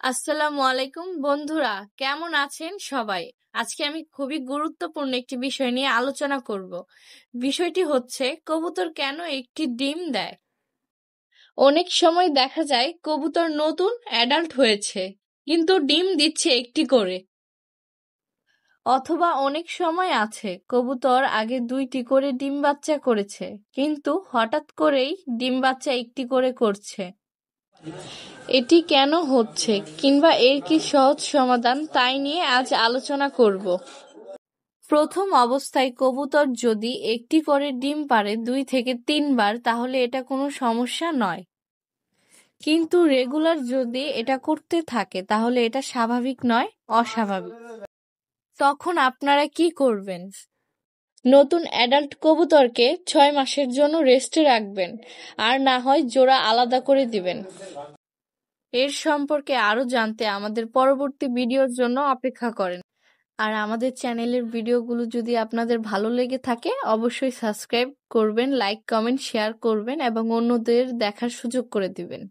আসসালামু আলাইকুম বন্ধুরা, কেমন আছেন সবাই? আজকে আমি খুবই গুরুত্বপূর্ণ একটি বিষয় নিয়ে আলোচনা করব। বিষয়টি হচ্ছে কবুতর কেন একটি ডিম দেয়। অনেক সময় দেখা যায় কবুতর নতুন অ্যাডাল্ট হয়েছে, কিন্তু ডিম দিচ্ছে একটি করে। অথবা অনেক সময় আছে কবুতর আগে 2টি করে ডিম বাচ্চা করেছে, কিন্তু হঠাৎ করেই ডিম বাচ্চা একটি করে করছে। এটি কেন হচ্ছে কিংবা এর কি সহজ সমাধান, তাই নিয়ে আজ আলোচনা করব। প্রথম অবস্থায় কবুতর যদি একটি করে ডিম পাড়ে 2 থেকে 3 বার, তাহলে এটা কোনো সমস্যা নয়। কিন্তু রেগুলার যদি এটা করতে থাকে তাহলে এটা স্বাভাবিক নয়, অস্বাভাবিক। তখন আপনারা কি করবেন? নতুন অ্যাডাল্ট কবুতরকে 6 মাসের জন্য রেস্টে রাখবেন, আর না হয় জোড়া আলাদা করে দিবেন। এর সম্পর্কে আরো জানতে আমাদের পরবর্তী ভিডিওর জন্য অপেক্ষা করেন। আর আমাদের চ্যানেলের ভিডিওগুলো যদি আপনাদের ভালো লেগে থাকে, অবশ্যই সাবস্ক্রাইব করবেন, লাইক, কমেন্ট, শেয়ার করবেন এবং অন্যদের দেখার সুযোগ করে দিবেন।